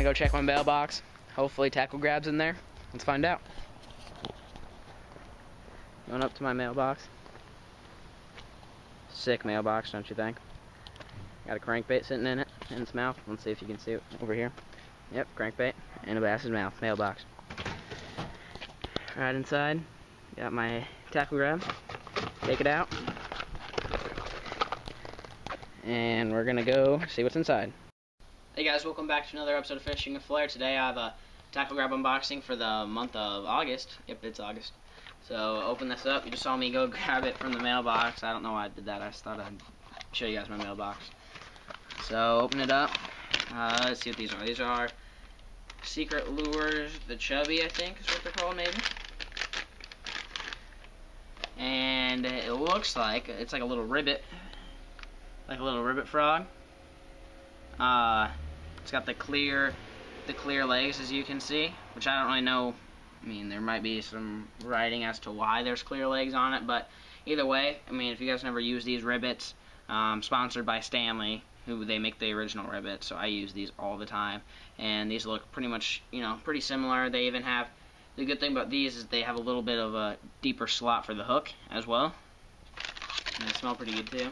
gonna go check my mailbox. Hopefully tackle grab's in there. Let's find out. Going up to my mailbox. Sick mailbox, don't you think? Got a crankbait sitting in its mouth. Let's see if you can see it over here. Yep, crankbait in a bass's mouth, mailbox. Right inside, got my tackle grab. Take it out. And we're gonna go see what's inside. Hey guys, welcome back to another episode of Fishing with Flair. Today I have a tackle grab unboxing for the month of August. Yep, it's August. So open this up. You just saw me go grab it from the mailbox. I don't know why I did that. I just thought I'd show you guys my mailbox. So open it up. Let's see what these are. These are Secret Lures, the Chubby, I think is what they're called, maybe. And it looks like it's like a little ribbit, frog. It's got the clear legs, as you can see, which I don't really know. I mean, there might be some writing as to why there's clear legs on it, but either way, I mean, if you guys never use these ribbits, sponsored by Stanley, who they make the original ribbit, so I use these all the time, and these look pretty much, you know, pretty similar. They even have, the good thing about these is they have a little bit of a deeper slot for the hook as well, and they smell pretty good too.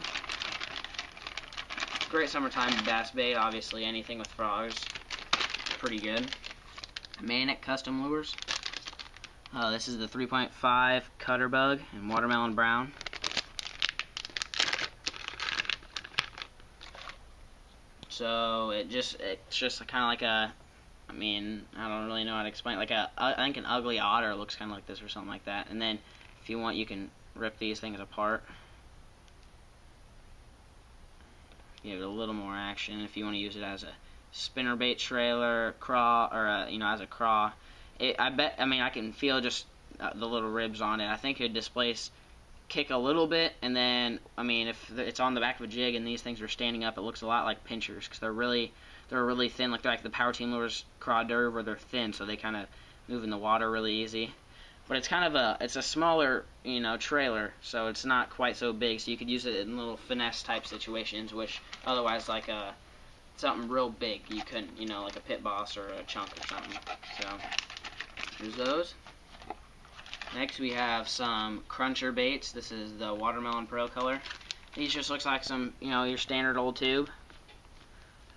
Great summertime bass bait, obviously anything with frogs, pretty good. Manic Custom Lures. This is the 3.5 Cutter Bug in Watermelon Brown. So it's just kind of like a, I mean, I don't really know how to explain it. Like I think an ugly otter looks kind of like this or something like that. And then if you want, you can rip these things apart. Give it a little more action if you want to use it as a spinnerbait trailer, craw, or you know, as a craw. I mean, I can feel just the little ribs on it. I think it displace kick a little bit, and then, I mean, if it's on the back of a jig and these things are standing up, it looks a lot like pinchers, because they're really thin, like the Power Team Lures Craw Derb, where they're thin, so they kind of move in the water really easy. But it's kind of it's a smaller, you know, trailer, so it's not quite so big, so you could use it in little finesse type situations, which otherwise, like something real big, you couldn't, you know, like a Pit Boss or a Chunk or something. So there's those. Next we have some Cruncher baits. This is the Watermelon Pro Color. These just looks like some, you know, your standard old tube.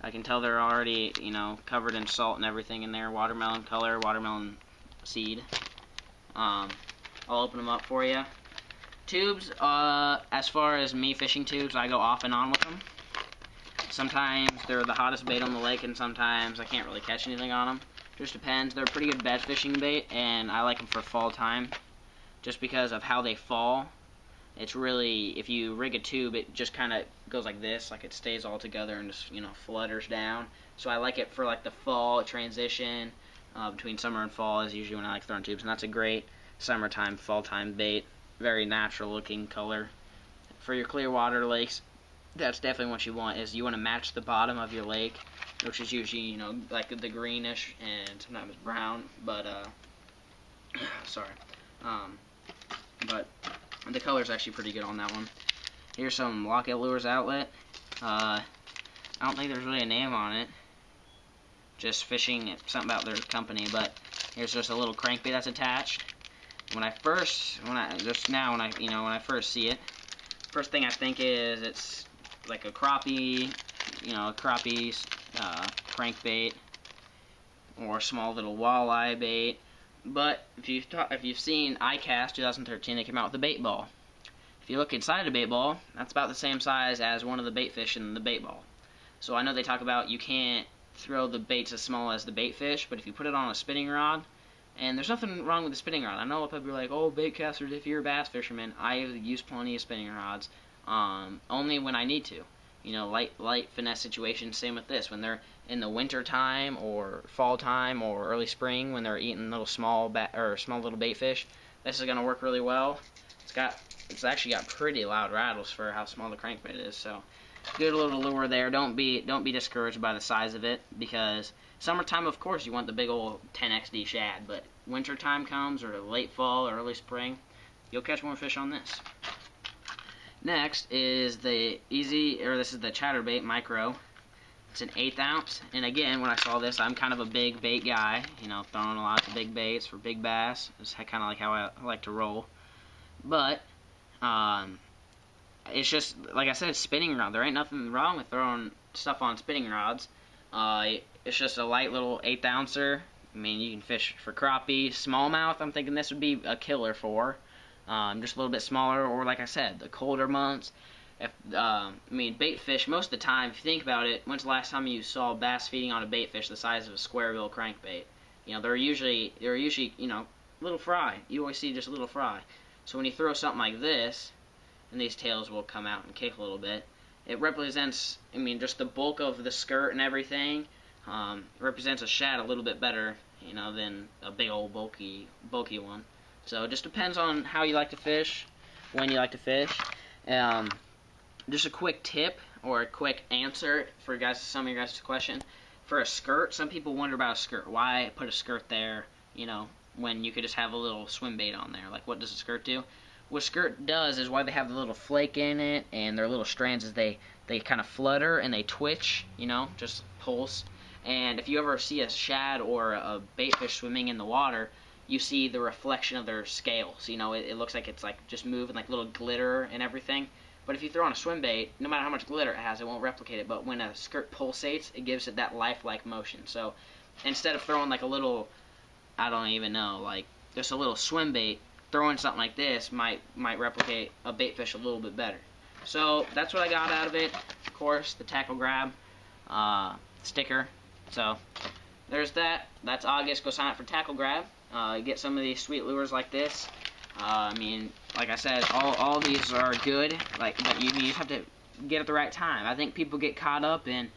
I can tell they're already, you know, covered in salt and everything in there. Watermelon color, watermelon seed. I'll open them up for you. Tubes, as far as me fishing tubes, I go off and on with them. Sometimes they're the hottest bait on the lake, and sometimes I can't really catch anything on them. Just depends. They're a pretty good bed fishing bait, and I like them for fall time, just because of how they fall. It's really, if you rig a tube, it just kind of goes like this, like it stays all together and just, you know, flutters down. So I like it for like the fall transition between summer and fall is usually when I like throwing tubes, and that's a great summertime, fall time bait. Very natural looking color for your clear water lakes. That's definitely what you want. Is you want to match the bottom of your lake, which is usually, you know, like the greenish and sometimes brown, but sorry, but the color's actually pretty good on that one. Here's some Lockett Lures Outlet. I don't think there's really a name on it, just fishing, something about their company, but here's just a little crankbait that's attached. When I first see it, first thing I think is it's like a crappie, you know, a crappie crankbait, or a small little walleye bait. But if you've seen iCast 2013, they came out with a bait ball. If you look inside a bait ball, that's about the same size as one of the bait fish in the bait ball. So I know they talk about you can't throw the baits as small as the bait fish, but if you put it on a spinning rod, and there's nothing wrong with the spinning rod. I know people are like, oh, bait casters, if you're a bass fisherman, I use plenty of spinning rods, only when I need to. You know, light finesse situations. Same with this. When they're in the winter time or fall time or early spring, when they're eating little small little bait fish, this is gonna work really well. It's actually got pretty loud rattles for how small the crankbait is. So good little lure there. Don't be discouraged by the size of it, because summertime, of course, you want the big old 10XD shad, but winter time comes, or late fall or early spring, you'll catch more fish on this. Next is this is the Chatterbait Micro It's an 1/8 ounce, and again, when I saw this, I'm kind of a big bait guy, you know, throwing a lot of big baits for big bass. It's kind of like how I like to roll. But it's just, like I said, spinning rod. There ain't nothing wrong with throwing stuff on spinning rods. It's just a light little 1/8 ouncer. I mean, you can fish for crappie, smallmouth. I'm thinking this would be a killer for. Just a little bit smaller, or like I said, the colder months. I mean, bait fish, most of the time, if you think about it, when's the last time you saw bass feeding on a bait fish the size of a square bill crankbait? You know, they're usually, you know, little fry. You always see just a little fry. So when you throw something like this, and these tails will come out and kick a little bit, it represents, I mean, just the bulk of the skirt and everything, represents a shad a little bit better, you know, than a big old bulky one. So it just depends on how you like to fish, when you like to fish. Just a quick tip or a quick answer for some of your guys' question. For a skirt, some people wonder about a skirt. Why put a skirt there, you know, when you could just have a little swim bait on there? Like, what does a skirt do? What a skirt does is why they have the little flake in it and their little strands is they kind of flutter and they twitch, you know, just pulse. And if you ever see a shad or a bait fish swimming in the water, you see the reflection of their scales. You know, it looks like it's like just moving, like little glitter and everything. But if you throw on a swim bait, no matter how much glitter it has, it won't replicate it. But when a skirt pulsates, it gives it that lifelike motion. So instead of throwing like a little, I don't even know, like just a little swim bait, throwing something like this might replicate a bait fish a little bit better. So that's what I got out of it. Of course, the tackle grab sticker. So there's that. That's August. Go sign up for tackle grab. Get some of these sweet lures like this. I mean, like I said, all these are good, but you just have to get at the right time. I think people get caught up in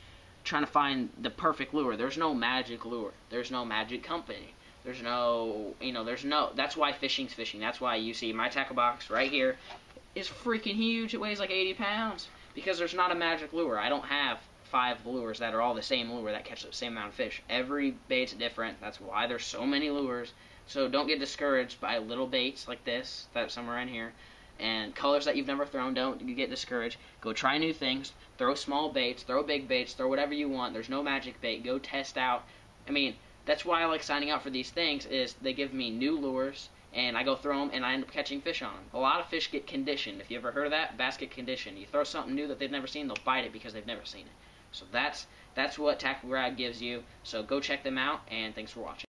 trying to find the perfect lure. There's no magic lure. There's no magic company. There's no, that's why fishing's fishing. That's why you see my tackle box right here is freaking huge. It weighs like 80 pounds because there's not a magic lure. I don't have 5 lures that are all the same lure that catch the same amount of fish. Every bait's different. That's why there's so many lures. So don't get discouraged by little baits like this, that's somewhere in here, and colors that you've never thrown. Don't get discouraged. Go try new things. Throw small baits, throw big baits, throw whatever you want. There's no magic bait. Go test out. I mean, that's why I like signing up for these things, is they give me new lures, and I go throw them, and I end up catching fish on them. A lot of fish get conditioned. If you ever heard of that, bass get conditioned. You throw something new that they've never seen, they'll bite it because they've never seen it. So that's what Tackle Grab gives you. So go check them out, and thanks for watching.